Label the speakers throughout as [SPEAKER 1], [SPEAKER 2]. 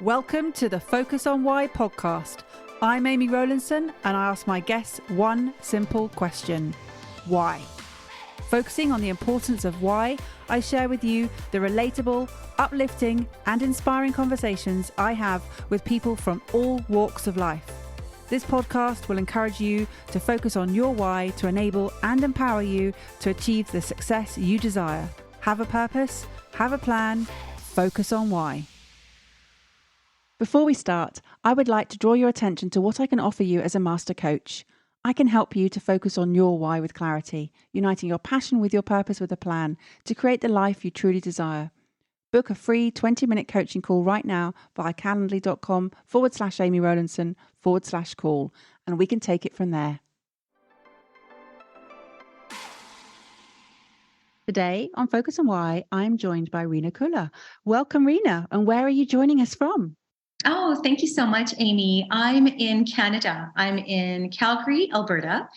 [SPEAKER 1] Welcome to the Focus on Why podcast. I'm Amy Rowlandson and I ask my guests one simple question. Why? Focusing on the importance of why, I share with you the relatable, uplifting and inspiring conversations I have with people from all walks of life. This podcast will encourage you to focus on your why to enable and empower you to achieve the success you desire. Have a purpose, have a plan, focus on why. Before we start, I would like to draw your attention to what I can offer you as a master coach. I can help you to focus on your why with clarity, uniting your passion with your purpose with a plan to create the life you truly desire. Book a free 20-minute coaching call right now via calendly.com/Amy Rowlandson/call, and we can take it from there. Today on Focus on Why, I'm joined by Reena Khullar. Welcome, Reena, and where are you joining us from?
[SPEAKER 2] Oh, thank you so much, Amy. I'm in Canada. I'm in Calgary, Alberta,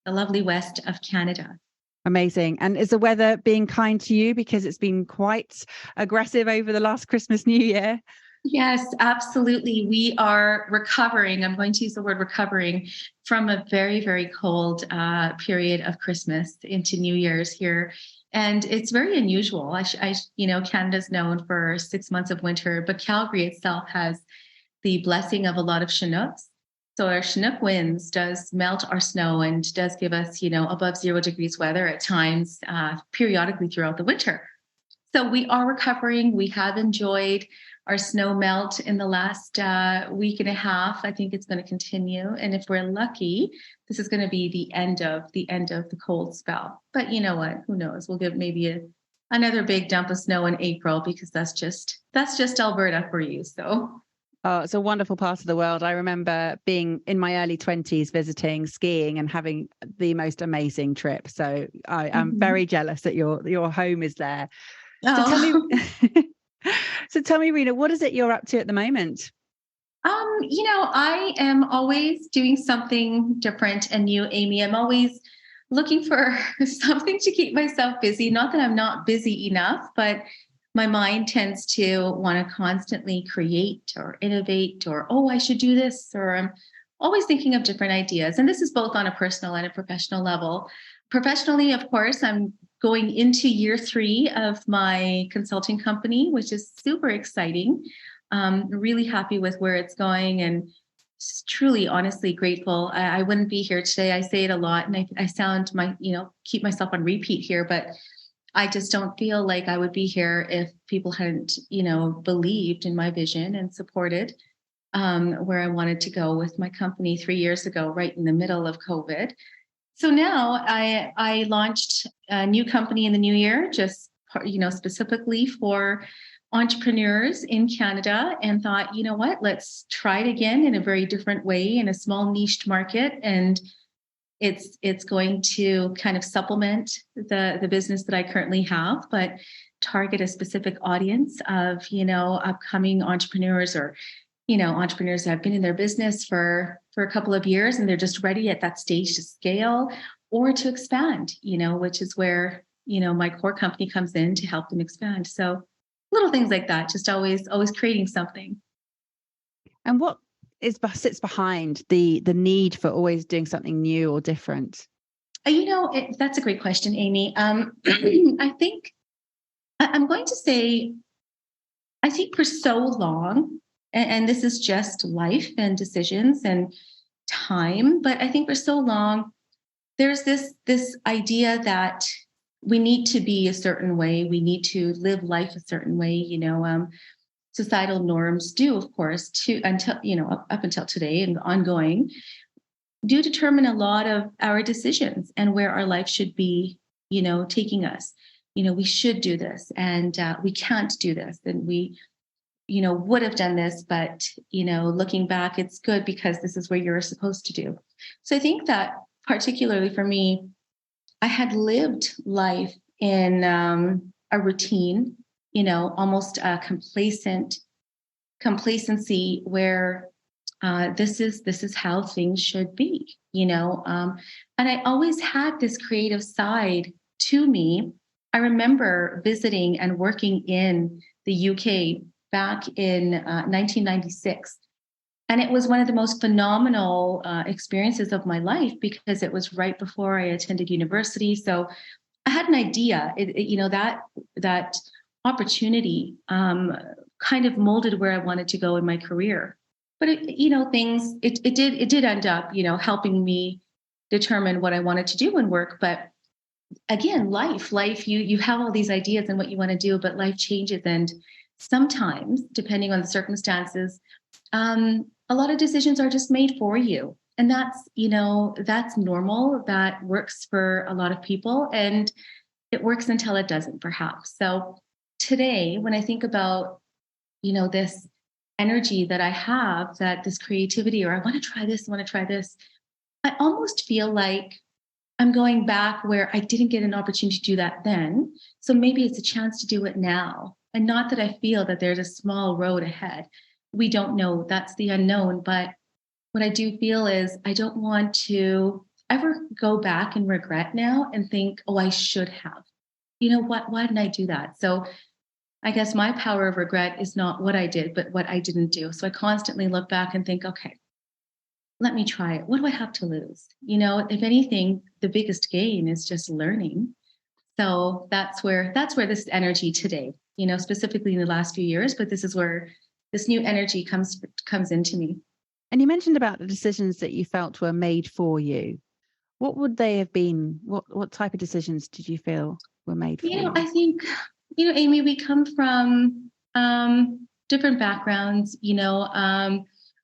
[SPEAKER 2] the lovely west of Canada.
[SPEAKER 1] Amazing. And is the weather being kind to you because it's been quite aggressive over the last Christmas, New Year?
[SPEAKER 2] Yes, absolutely. We are recovering. I'm going to use the word recovering from a very, very cold period of Christmas into New Year's here. And it's very unusual. Canada's known for 6 months of winter, but Calgary itself has the blessing of a lot of Chinooks. So our Chinook winds does melt our snow and does give us, above 0 degrees weather at times, periodically throughout the winter. So we are recovering. We have enjoyed our snow melt in the last week and a half. I think it's going to continue. And if we're lucky, this is going to be the end of the cold spell. But you know what? Who knows? We'll get maybe another big dump of snow in April because that's just Alberta for you. So.
[SPEAKER 1] Oh, it's a wonderful part of the world. I remember being in my early 20s, visiting, skiing and having the most amazing trip. So I am very jealous that your home is there.
[SPEAKER 2] Oh.
[SPEAKER 1] So tell me, Reena, what is it you're up to at the moment?
[SPEAKER 2] I am always doing something different and new, Amy. I'm always looking for something to keep myself busy. Not that I'm not busy enough, but my mind tends to want to constantly create or innovate or, I should do this, or I'm always thinking of different ideas. And this is both on a personal and a professional level. Professionally, of course, I'm going into year 3 of my consulting company, which is super exciting. Really happy with where it's going and truly, honestly grateful. I wouldn't be here today. I say it a lot and I sound keep myself on repeat here, but I just don't feel like I would be here if people hadn't, believed in my vision and supported where I wanted to go with my company 3 years ago, right in the middle of COVID. So now I launched a new company in the new year, just, specifically for entrepreneurs in Canada, and thought, you know what, let's try it again in a very different way in a small niched market. And it's going to kind of supplement the business that I currently have, but target a specific audience of, upcoming entrepreneurs or, entrepreneurs that have been in their business for a couple of years and they're just ready at that stage to scale or to expand, which is where, my core company comes in to help them expand. So little things like that, just always creating something.
[SPEAKER 1] And what sits behind the need for always doing something new or different?
[SPEAKER 2] That's a great question, Amy. I think I'm going to say, I think for so long, and this is just life and decisions and time, but I think for so long, there's this idea that we need to be a certain way. We need to live life a certain way, societal norms do, of course, up until today and ongoing, do determine a lot of our decisions and where our life should be, taking us. We should do this and we can't do this. And we, would have done this, but, looking back, it's good because this is what you're supposed to do. So I think that particularly for me, I had lived life in a routine, almost a complacency where this is how things should be, and I always had this creative side to me. I remember visiting and working in the UK back in 1996. And it was one of the most phenomenal experiences of my life because it was right before I attended university. So I had an idea, that opportunity kind of molded where I wanted to go in my career. But it did end up, helping me determine what I wanted to do in work. But again, life, you have all these ideas and what you want to do, but life changes. And sometimes, depending on the circumstances, a lot of decisions are just made for you. And that's normal. That works for a lot of people. And it works until it doesn't, perhaps. So today, when I think about, this energy that I have, that this creativity, or I want to try this, I almost feel like I'm going back where I didn't get an opportunity to do that then. So maybe it's a chance to do it now. And not that I feel that there's a small road ahead. We don't know. That's the unknown. But what I do feel is I don't want to ever go back and regret now and think, oh, I should have. Why didn't I do that? So I guess my power of regret is not what I did, but what I didn't do. So I constantly look back and think, okay, let me try it. What do I have to lose? If anything, the biggest gain is just learning. So that's where this energy today, specifically in the last few years, but this is where this new energy comes into me.
[SPEAKER 1] And you mentioned about the decisions that you felt were made for you. What would they have been? What type of decisions did you feel were made for you?
[SPEAKER 2] I think, Amy, we come from different backgrounds.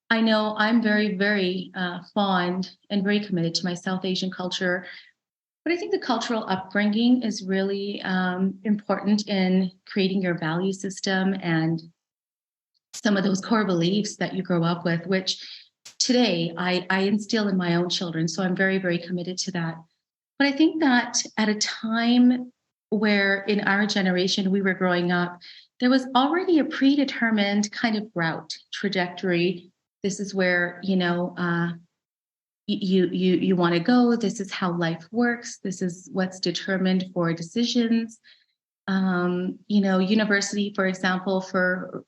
[SPEAKER 2] I know I'm very, very fond and very committed to my South Asian culture. But I think the cultural upbringing is really important in creating your value system and some of those core beliefs that you grow up with, which today I instill in my own children. So I'm very, very committed to that. But I think that at a time where in our generation we were growing up, there was already a predetermined kind of route, trajectory. This is where, you want to go. This is how life works. This is what's determined for decisions. University, for example, for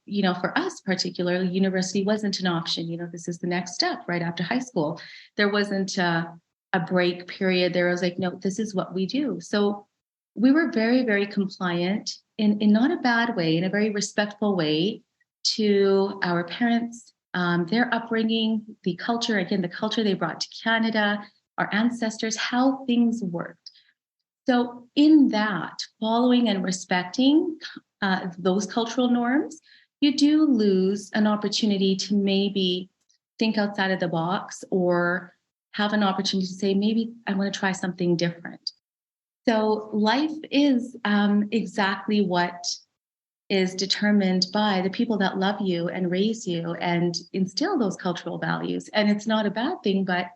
[SPEAKER 2] us particularly, university wasn't an option. This is the next step right after high school. There wasn't a break period. There was like, no, this is what we do. So we were very, very compliant in not a bad way, in a very respectful way to our parents, their upbringing, the culture they brought to Canada, our ancestors, how things worked. So in that, following and respecting those cultural norms, you do lose an opportunity to maybe think outside of the box or have an opportunity to say, maybe I want to try something different. So life is exactly what is determined by the people that love you and raise you and instill those cultural values. And it's not a bad thing, but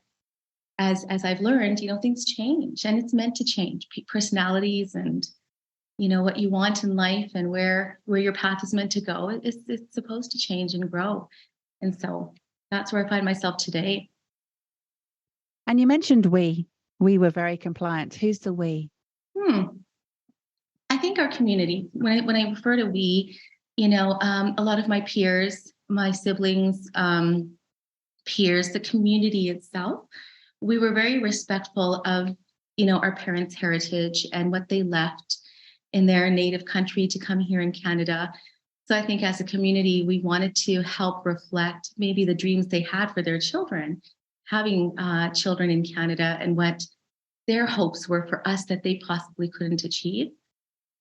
[SPEAKER 2] as I've learned, things change and it's meant to change. Personalities and, what you want in life and where your path is meant to go, it's supposed to change and grow. And so that's where I find myself today.
[SPEAKER 1] And you mentioned we were very compliant. Who's the we?
[SPEAKER 2] I think our community. When I refer to we, a lot of my peers, my siblings, peers, the community itself, we were very respectful of, our parents' heritage and what they left in their native country to come here in Canada. So I think as a community, we wanted to help reflect maybe the dreams they had for their children, having children in Canada and what their hopes were for us that they possibly couldn't achieve.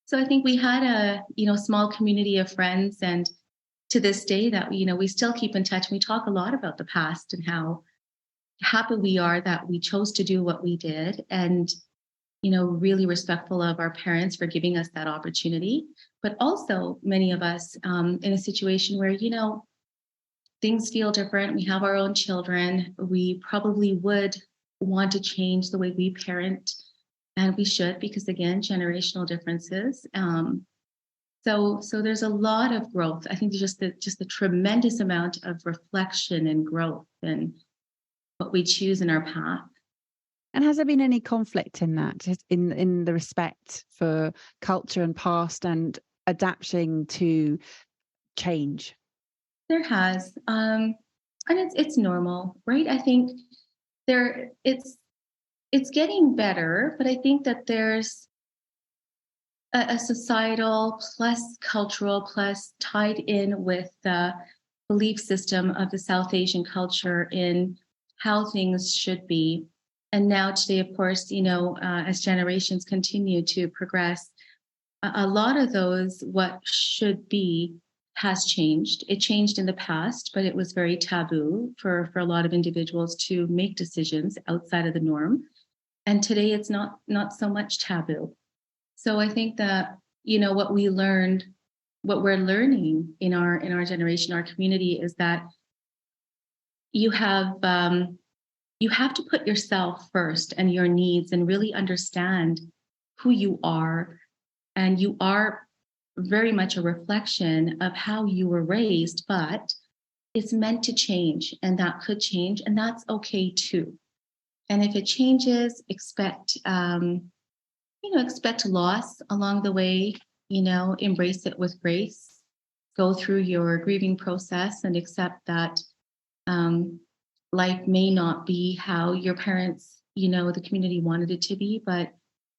[SPEAKER 2] So I think we had a, small community of friends, and to this day that, we still keep in touch. We talk a lot about the past and how happy we are that we chose to do what we did, and, really respectful of our parents for giving us that opportunity. But also many of us in a situation where, things feel different. We have our own children. We probably would want to change the way we parent. And we should, because again, generational differences. So there's a lot of growth. I think just the tremendous amount of reflection and growth in what we choose in our path.
[SPEAKER 1] And has there been any conflict in that, in the respect for culture and past and adapting to change?
[SPEAKER 2] There has, and it's normal, right? I think there it's getting better, but I think that there's a societal plus cultural plus tied in with the belief system of the South Asian culture in how things should be. And now today, of course, as generations continue to progress, a lot of those what should be has changed. It changed in the past, but it was very taboo for a lot of individuals to make decisions outside of the norm. And today it's not so much taboo. So I think that, what we learned, what we're learning in our generation, our community, is that you have you have to put yourself first and your needs and really understand who you are. And you are very much a reflection of how you were raised, but it's meant to change, and that could change, and that's okay too. And if it changes, expect loss along the way, embrace it with grace, go through your grieving process and accept that life may not be how your parents, the community wanted it to be, but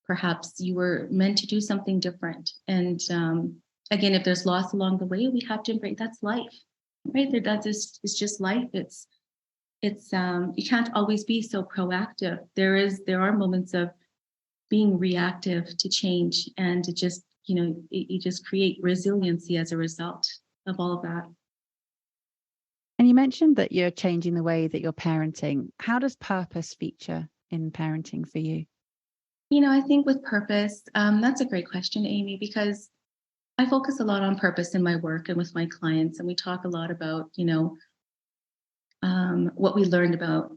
[SPEAKER 2] perhaps you were meant to do something different. And again, if there's loss along the way, we have to embrace that's life, right? It's just life. It's you can't always be so proactive. There are moments of being reactive to change, and it just you just create resiliency as a result of all of that.
[SPEAKER 1] And you mentioned that you're changing the way that you're parenting. How does purpose feature in parenting for you?
[SPEAKER 2] I think with purpose, that's a great question, Amy, because I focus a lot on purpose in my work and with my clients, and we talk a lot about what we learned about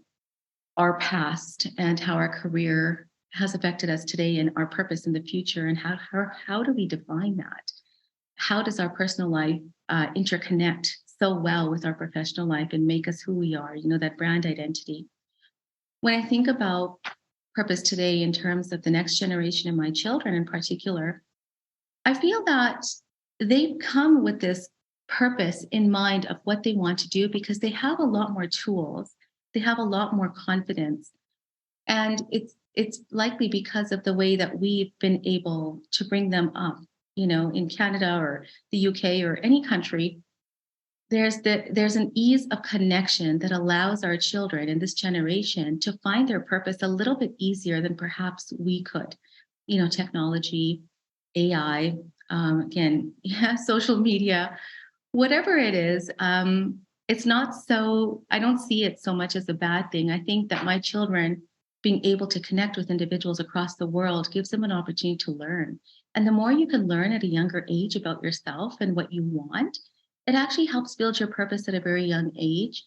[SPEAKER 2] our past and how our career has affected us today and our purpose in the future, and how do we define that? How does our personal life interconnect so well with our professional life and make us who we are? That brand identity. When I think about purpose today in terms of the next generation and my children in particular, I feel that they've come with this purpose in mind of what they want to do because they have a lot more tools, they have a lot more confidence, and it's likely because of the way that we've been able to bring them up, in Canada or the UK or any country. There's an ease of connection that allows our children in this generation to find their purpose a little bit easier than perhaps we could. Technology, AI, again, social media, whatever it is. It's not so. I don't see it so much as a bad thing. I think that my children being able to connect with individuals across the world gives them an opportunity to learn. And the more you can learn at a younger age about yourself and what you want, it actually helps build your purpose at a very young age,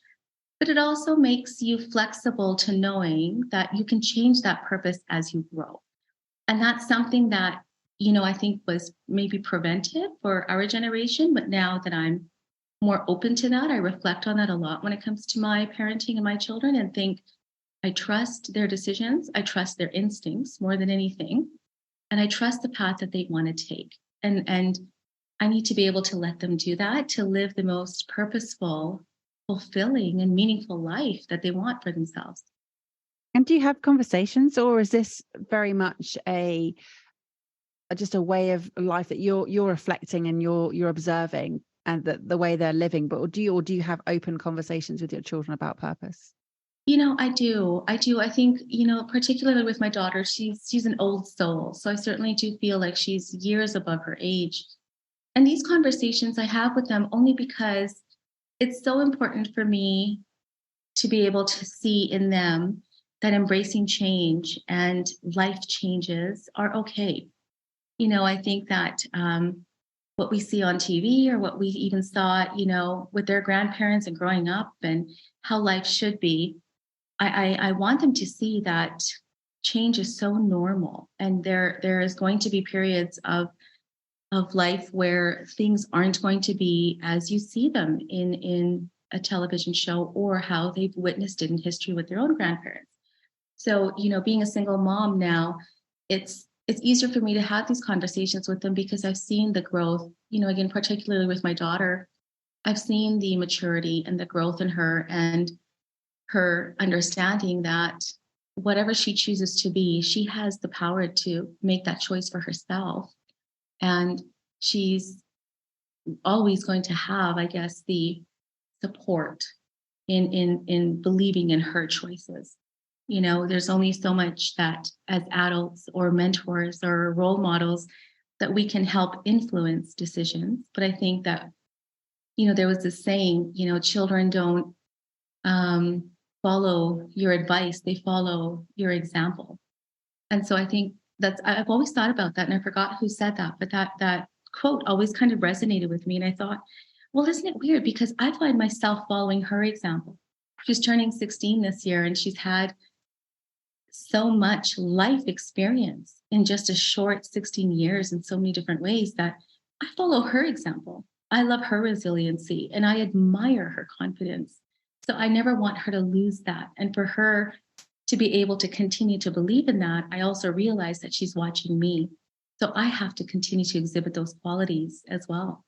[SPEAKER 2] but it also makes you flexible to knowing that you can change that purpose as you grow. And that's something that, I think was maybe prevented for our generation. But now that I'm more open to that, I reflect on that a lot when it comes to my parenting and my children and think I trust their decisions. I trust their instincts more than anything. And I trust the path that they want to take. And I need to be able to let them do that to live the most purposeful, fulfilling, and meaningful life that they want for themselves.
[SPEAKER 1] And do you have conversations, or is this very much just a way of life that you're reflecting and you're observing, and the way they're living? But do you have open conversations with your children about purpose?
[SPEAKER 2] I do. I think, particularly with my daughter, she's an old soul. So I certainly do feel like she's years above her age. And these conversations I have with them only because it's so important for me to be able to see in them that embracing change and life changes are okay. I think that what we see on TV or what we even saw, with their grandparents and growing up and how life should be, I want them to see that change is so normal, and there is going to be periods of life where things aren't going to be as you see them in a television show or how they've witnessed it in history with their own grandparents. So, being a single mom now, it's easier for me to have these conversations with them because I've seen the growth, again, particularly with my daughter, I've seen the maturity and the growth in her, and her understanding that whatever she chooses to be, she has the power to make that choice for herself. And she's always going to have, I guess, the support in believing in her choices. There's only so much that as adults or mentors or role models that we can help influence decisions. But I think that, there was this saying, children don't follow your advice, they follow your example. And so I think I've always thought about that, and I forgot who said that, but that quote always kind of resonated with me. And I thought, well, isn't it weird? Because I find myself following her example. She's turning 16 this year, and she's had so much life experience in just a short 16 years in so many different ways that I follow her example. I love her resiliency and I admire her confidence. So I never want her to lose that. And for her to be able to continue to believe in that, I also realize that she's watching me. So I have to continue to exhibit those qualities as well.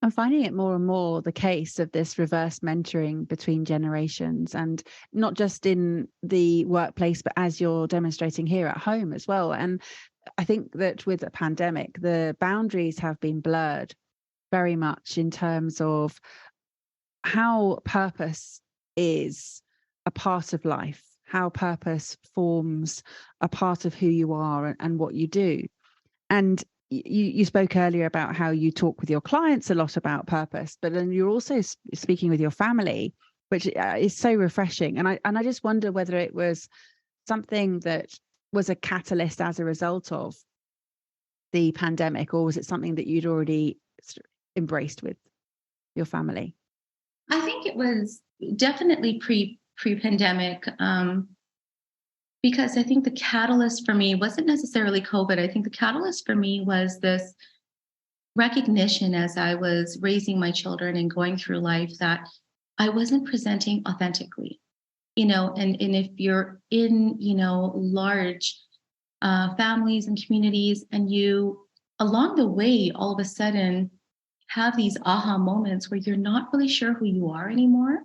[SPEAKER 1] I'm finding it more and more the case of this reverse mentoring between generations, and not just in the workplace, but as you're demonstrating here at home as well. And I think that with the pandemic, the boundaries have been blurred very much in terms of how purpose is a part of life, how purpose forms a part of who you are and what you do. And you spoke earlier about how you talk with your clients a lot about purpose, but then you're also speaking with your family, which is so refreshing. And I just wonder whether it was something that was a catalyst as a result of the pandemic, or was it something that you'd already embraced with your family?
[SPEAKER 2] I think it was definitely pre-pandemic. Because I think the catalyst for me wasn't necessarily COVID. I think the catalyst for me was this recognition as I was raising my children and going through life that I wasn't presenting authentically. And if you're in, large families and communities, and you along the way, all of a sudden have these aha moments where you're not really sure who you are anymore.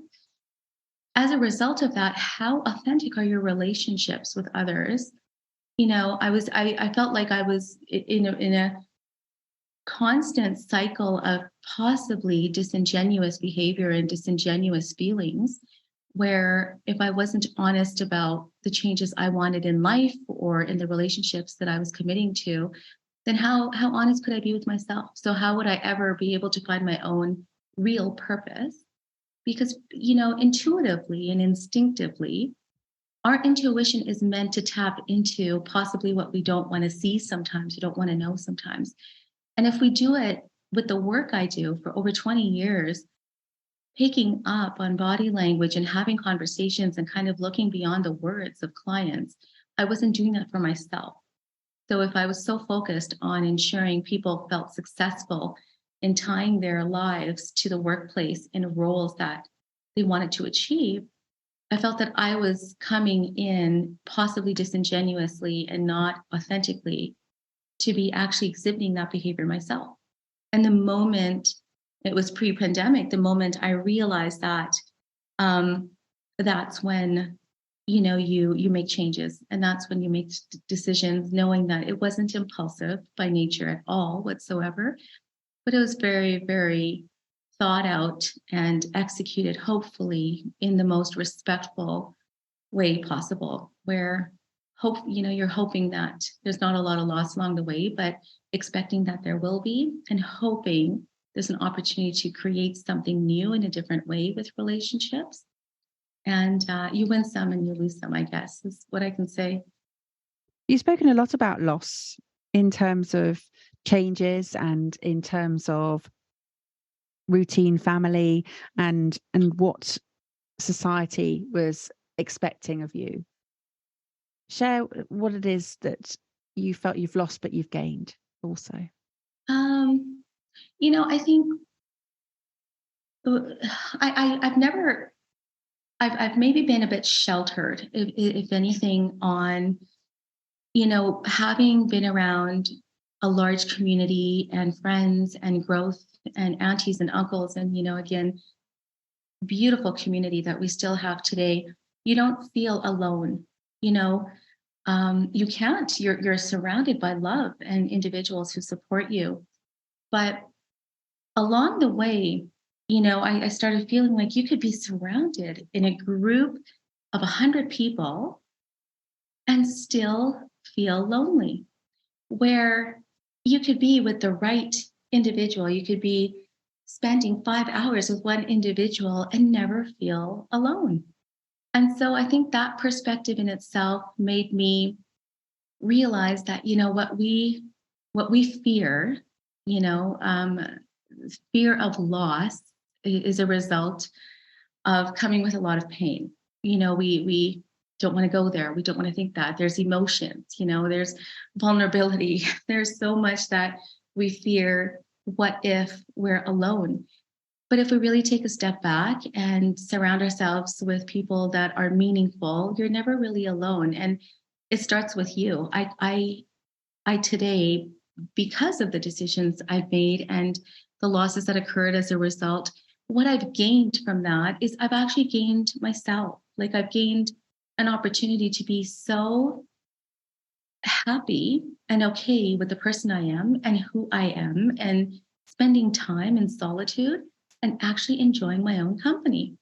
[SPEAKER 2] As a result of that, how authentic are your relationships with others? I felt like I was in a constant cycle of possibly disingenuous behavior and disingenuous feelings, where if I wasn't honest about the changes I wanted in life or in the relationships that I was committing to, then how honest could I be with myself? So how would I ever be able to find my own real purpose? Because, intuitively and instinctively, our intuition is meant to tap into possibly what we don't want to see sometimes, we don't want to know sometimes. And if we do it with the work I do for over 20 years, picking up on body language and having conversations and kind of looking beyond the words of clients, I wasn't doing that for myself. So if I was so focused on ensuring people felt successful in tying their lives to the workplace in roles that they wanted to achieve, I felt that I was coming in possibly disingenuously and not authentically to be actually exhibiting that behavior myself. And the moment it was pre-pandemic, the moment I realized that, that's when you make changes, and that's when you make decisions, knowing that it wasn't impulsive by nature at all whatsoever, but it was very, very thought out and executed, hopefully in the most respectful way possible, where you're hoping that there's not a lot of loss along the way, but expecting that there will be, and hoping there's an opportunity to create something new in a different way with relationships. And you win some and you lose some, I guess, is what I can say.
[SPEAKER 1] You've spoken a lot about loss in terms of changes and in terms of routine family and what society was expecting of you. Share what it is that you felt you've lost but you've gained also.
[SPEAKER 2] I think I've never I've maybe been a bit sheltered, if anything, on having been around a large community and friends and growth and aunties and uncles, and, again, beautiful community that we still have today, you don't feel alone. You know, you can't. You're surrounded by love and individuals who support you. But along the way, I started feeling like you could be surrounded in a group of 100 people and still feel lonely, where you could be with the right individual. You could be spending 5 hours with one individual and never feel alone. And so I think that perspective in itself made me realize that, what we fear, you know, um, fear of loss is a result of coming with a lot of pain. We don't want to go there. We don't want to think that. There's emotions, there's vulnerability. There's so much that we fear. What if we're alone? But if we really take a step back and surround ourselves with people that are meaningful, you're never really alone. And it starts with you. I today, because of the decisions I've made and the losses that occurred as a result, what I've gained from that is I've actually gained myself. Like, I've gained an opportunity to be so happy and okay with the person I am and who I am, and spending time in solitude and actually enjoying my own company.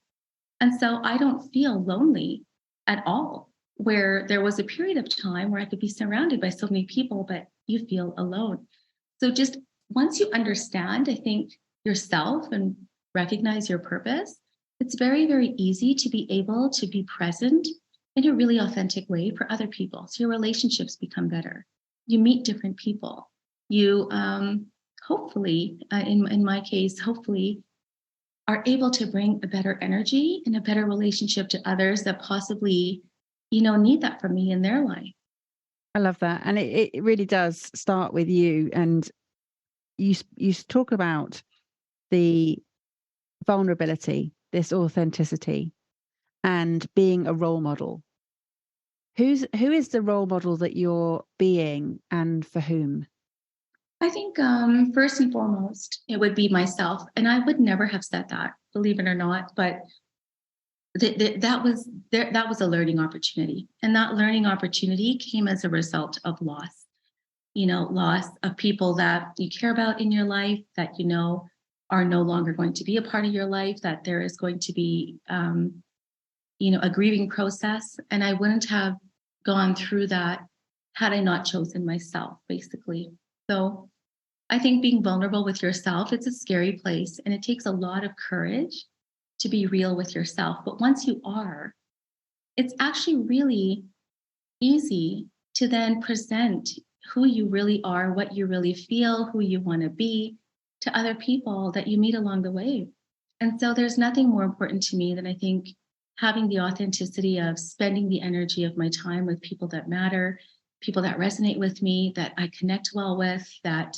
[SPEAKER 2] And so I don't feel lonely at all, where there was a period of time where I could be surrounded by so many people, but you feel alone. So just once you understand, I think, yourself and recognize your purpose, it's very, very easy to be able to be present in a really authentic way for other people. So your relationships become better. You meet different people. You hopefully, in my case, hopefully are able to bring a better energy and a better relationship to others that possibly, need that from me in their life.
[SPEAKER 1] I love that. And it really does start with you. And you talk about the vulnerability, this authenticity, and being a role model. Who is the role model that you're being, and for whom?
[SPEAKER 2] I think, first and foremost, it would be myself. And I would never have said that, believe it or not, but that was a learning opportunity. And that learning opportunity came as a result of loss. Loss of people that you care about in your life, that are no longer going to be a part of your life, that there is going to be a grieving process. And I wouldn't have gone through that had I not chosen myself, basically. So I think being vulnerable with yourself, it's a scary place, and it takes a lot of courage to be real with yourself. But once you are, it's actually really easy to then present who you really are, what you really feel, who you want to be, to other people that you meet along the way. And so there's nothing more important to me than, I think, having the authenticity of spending the energy of my time with people that matter, people that resonate with me, that I connect well with, that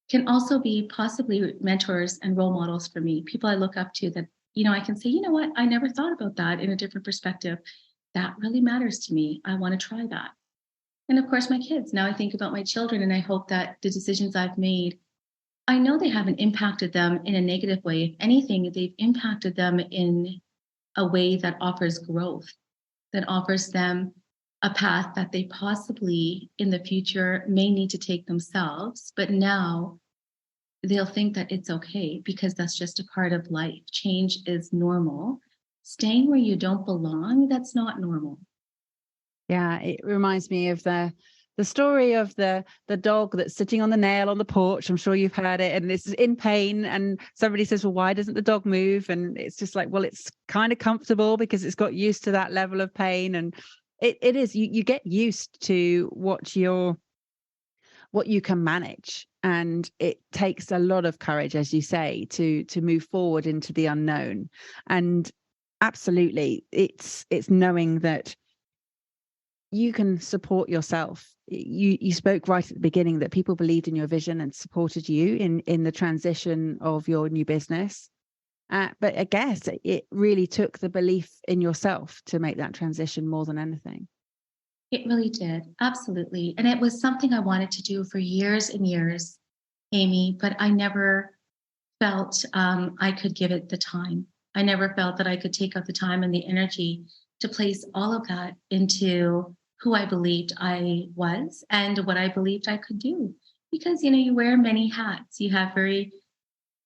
[SPEAKER 2] can also be possibly mentors and role models for me, people I look up to, that, I can say, what, I never thought about that in a different perspective. That really matters to me. I want to try that. And of course, my kids. Now I think about my children, and I hope that the decisions I've made, I know they haven't impacted them in a negative way. If anything, they've impacted them in a way that offers growth, that offers them a path that they possibly in the future may need to take themselves. But now they'll think that it's okay, because that's just a part of life. Change is normal. Staying where you don't belong, that's not normal.
[SPEAKER 1] Yeah, it reminds me of the story of the dog that's sitting on the nail on the porch. I'm sure you've heard it, and it's in pain, and somebody says, well, why doesn't the dog move? And it's just like, well, it's kind of comfortable because it's got used to that level of pain. And it is, you get used to what you can manage, and it takes a lot of courage, as you say, to move forward into the unknown. And absolutely, it's knowing that you can support yourself. You spoke right at the beginning that people believed in your vision and supported you in the transition of your new business. But I guess it really took the belief in yourself to make that transition more than anything.
[SPEAKER 2] It really did. Absolutely. And it was something I wanted to do for years and years, Amy, but I never felt I could give it the time. I never felt that I could take out the time and the energy to place all of that into who I believed I was and what I believed I could do. Because, you wear many hats. You have very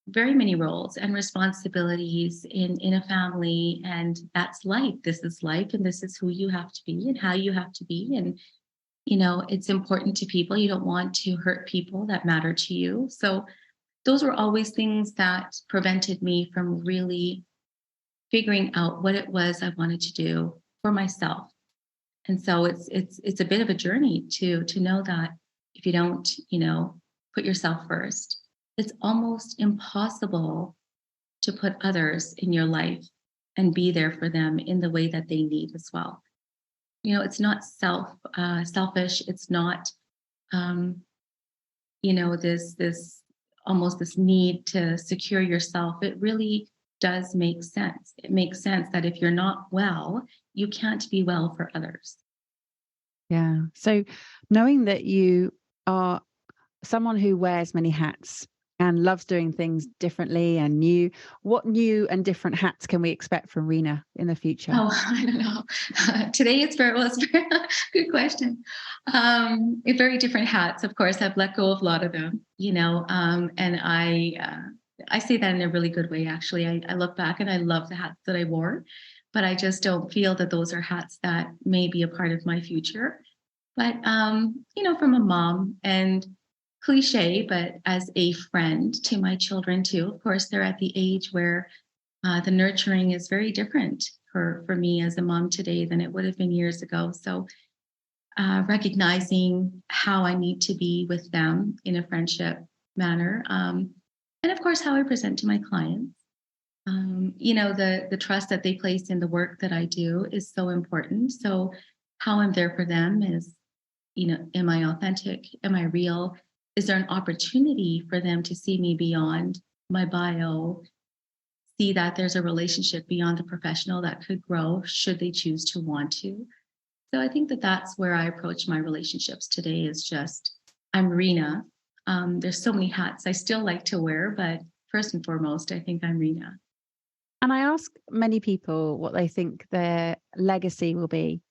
[SPEAKER 2] many roles and responsibilities in a family, and that's life. This is life, and this is who you have to be and how you have to be. And it's important to people. You don't want to hurt people that matter to you. So those were always things that prevented me from really figuring out what it was I wanted to do for myself. And so it's a bit of a journey to know that if you don't, put yourself first, it's almost impossible to put others in your life and be there for them in the way that they need as well. It's not selfish. It's not this almost this need to secure yourself. It really does make sense. It makes sense that if you're not well, you can't be well for others.
[SPEAKER 1] Yeah. So knowing that you are someone who wears many hats and loves doing things differently and new, what new and different hats can we expect from Reena in the future?
[SPEAKER 2] Oh, I don't know. Today it's very good question. Very different hats, of course. I've let go of a lot of them, and I say that in a really good way. Actually, I look back and I love the hats that I wore, but I just don't feel that those are hats that may be a part of my future. But from a mom and cliche, but as a friend to my children too. Of course, they're at the age where the nurturing is very different for me as a mom today than it would have been years ago. So recognizing how I need to be with them in a friendship manner, and of course how I present to my clients. The trust that they place in the work that I do is so important. So how I'm there for them is, am I authentic? Am I real? Is there an opportunity for them to see me beyond my bio, see that there's a relationship beyond the professional that could grow should they choose to want to? So I think that that's where I approach my relationships today is just, I'm Reena. There's so many hats I still like to wear, but first and foremost, I think I'm Reena.
[SPEAKER 1] And I ask many people what they think their legacy will be.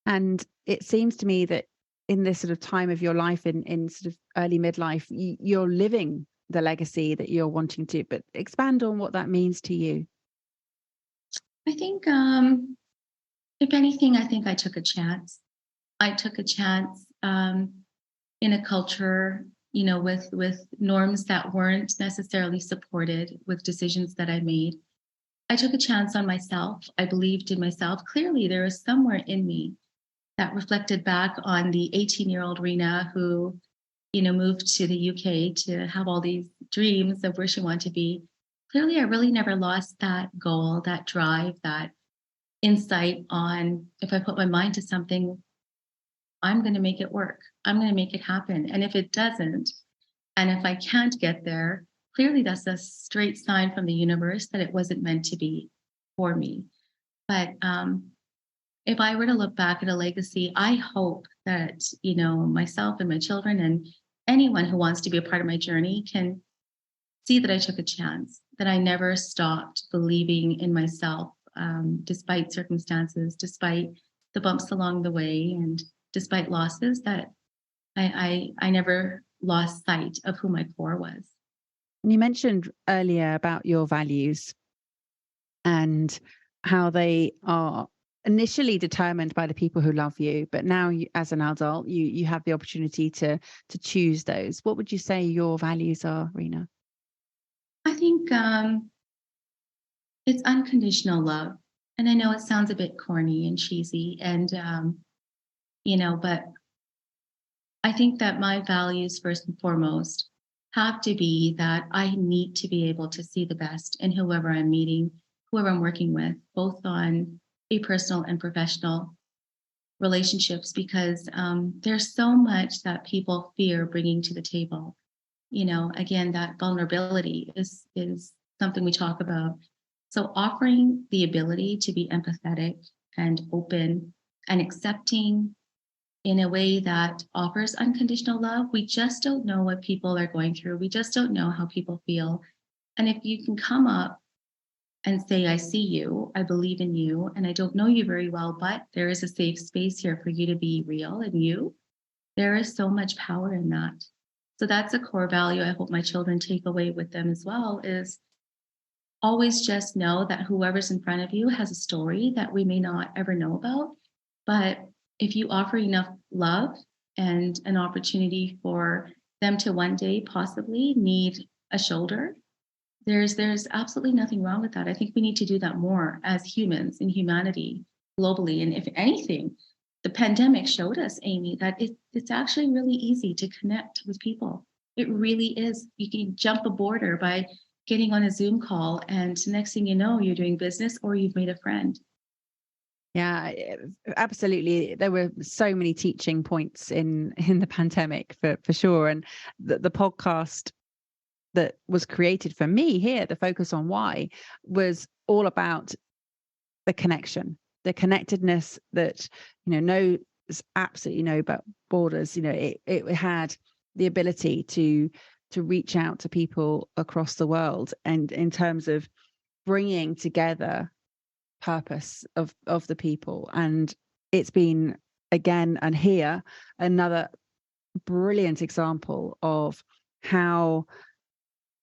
[SPEAKER 1] And it seems to me that in this sort of time of your life, in sort of early midlife, you're living the legacy that you're wanting to, but expand on what that means to you.
[SPEAKER 2] I think, if anything, I think I took a chance. I took a chance in a culture, with norms that weren't necessarily supported with decisions that I made. I took a chance on myself. I believed in myself. Clearly, there was somewhere in me that reflected back on the 18-year-old Reena who, moved to the UK to have all these dreams of where she wanted to be. Clearly, I really never lost that goal, that drive, that insight on if I put my mind to something, I'm going to make it work. I'm going to make it happen. And if it doesn't, and if I can't get there, clearly that's a straight sign from the universe that it wasn't meant to be for me. But if I were to look back at a legacy, I hope that, myself and my children and anyone who wants to be a part of my journey can see that I took a chance, that I never stopped believing in myself, despite circumstances, despite the bumps along the way, and despite losses, that I never lost sight of who my core was.
[SPEAKER 1] And you mentioned earlier about your values and how they are initially determined by the people who love you, but now you, as an adult, you have the opportunity to choose those. What would you say your values are, Reena?
[SPEAKER 2] I think it's unconditional love. And I know it sounds a bit corny and cheesy, and but I think that my values, first and foremost, have to be that I need to be able to see the best in whoever I'm meeting, whoever I'm working with, both on a personal and professional relationships, because there's so much that people fear bringing to the table. Again, that vulnerability is something we talk about. So offering the ability to be empathetic and open and accepting in a way that offers unconditional love. We just don't know what people are going through. We just don't know how people feel. And if you can come up and say, I see you, I believe in you, and I don't know you very well, but there is a safe space here for you to be real and you, there is so much power in that. So that's a core value I hope my children take away with them as well, is always just know that whoever's in front of you has a story that we may not ever know about. But if you offer enough love and an opportunity for them to one day possibly need a shoulder, there's absolutely nothing wrong with that. I think we need to do that more as humans in humanity globally. And if anything, the pandemic showed us, Amy, that it's actually really easy to connect with people. It really is. You can jump a border by getting on a Zoom call, and next thing you know, you're doing business or you've made a friend.
[SPEAKER 1] Yeah, absolutely. There were so many teaching points in the pandemic for sure. And the podcast that was created for me here, the Focus on Why, was all about the connection, the connectedness that, knows absolutely no but borders. It had the ability to reach out to people across the world, and in terms of bringing together purpose of the people. And it's been, again and here, another brilliant example of how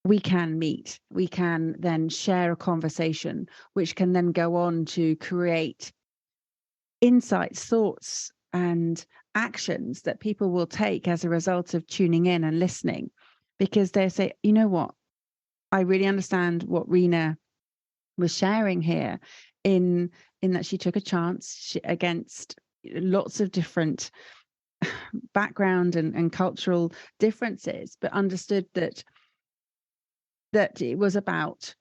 [SPEAKER 1] we can meet, we can then share a conversation, which can then go on to create insights, thoughts, and actions that people will take as a result of tuning in and listening, because they say, you know what, I really understand what Reena was sharing here, in that she took a chance against lots of different background and cultural differences, but understood that it was about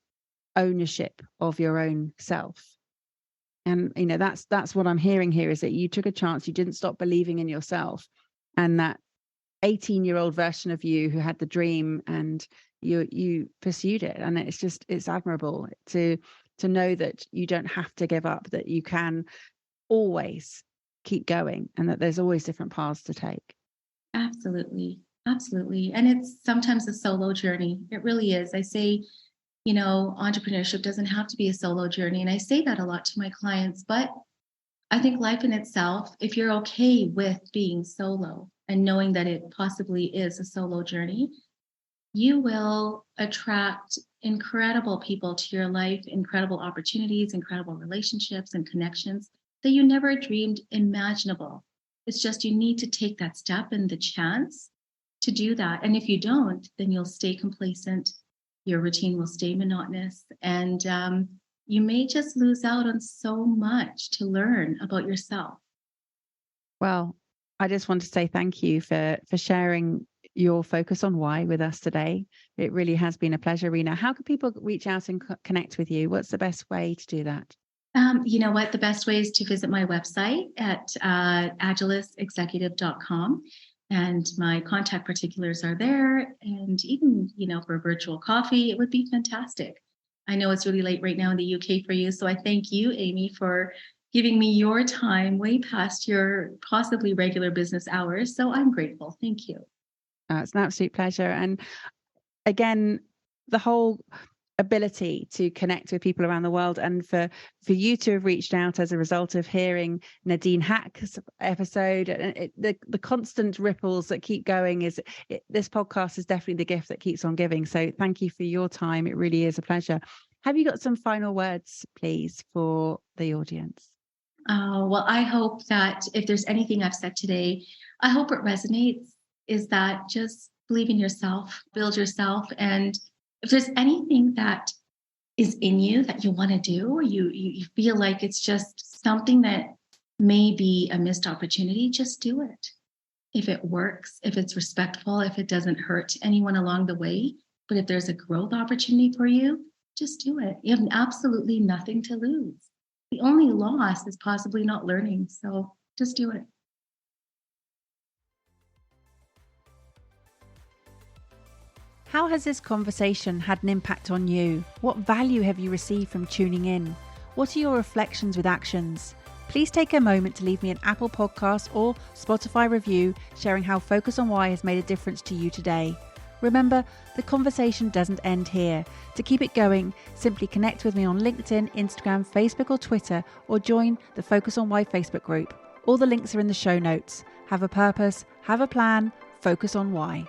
[SPEAKER 1] ownership of your own self. And that's what I'm hearing here, is that you took a chance, you didn't stop believing in yourself, and that 18-year-old version of you who had the dream, and you pursued it. And it's admirable to know that you don't have to give up, that you can always keep going, and that there's always different paths to take.
[SPEAKER 2] Absolutely. Absolutely. And it's sometimes a solo journey. It really is. I say, entrepreneurship doesn't have to be a solo journey. And I say that a lot to my clients, but I think life in itself, if you're okay with being solo and knowing that it possibly is a solo journey, you will attract incredible people to your life, incredible opportunities, incredible relationships and connections that you never dreamed imaginable. It's just you need to take that step and the chance to do that. And if you don't, then you'll stay complacent. Your routine will stay monotonous, and you may just lose out on so much to learn about yourself.
[SPEAKER 1] Well, I just want to say thank you for sharing your Focus on Why with us today. It really has been a pleasure, Reena. How can people reach out and connect with you? What's the best way to do that?
[SPEAKER 2] You know what? The best way is to visit my website at agilisexecutive.com. And my contact particulars are there. And even, for a virtual coffee, it would be fantastic. I know it's really late right now in the UK for you. So I thank you, Amy, for giving me your time way past your possibly regular business hours. So I'm grateful. Thank you.
[SPEAKER 1] It's an absolute pleasure. And again, the whole ability to connect with people around the world, and for you to have reached out as a result of hearing Nadine Hack's episode, and the constant ripples that keep going, this podcast is definitely the gift that keeps on giving. So thank you for your time. It really is a pleasure. Have you got some final words, please, for the audience?
[SPEAKER 2] Well, I hope that if there's anything I've said today, I hope it resonates, is that just believe in yourself, build yourself. And if there's anything that is in you that you want to do, or you feel like it's just something that may be a missed opportunity, just do it. If it works, if it's respectful, if it doesn't hurt anyone along the way, but if there's a growth opportunity for you, just do it. You have absolutely nothing to lose. The only loss is possibly not learning. So just do it.
[SPEAKER 1] How has this conversation had an impact on you? What value have you received from tuning in? What are your reflections with actions? please take a moment to leave me an Apple Podcast or Spotify review sharing how Focus on Why has made a difference to you today. Remember, the conversation doesn't end here. To keep it going, simply connect with me on LinkedIn, Instagram, Facebook or Twitter, or join the Focus on Why Facebook group. All the links are in the show notes. Have a purpose, have a plan, focus on why.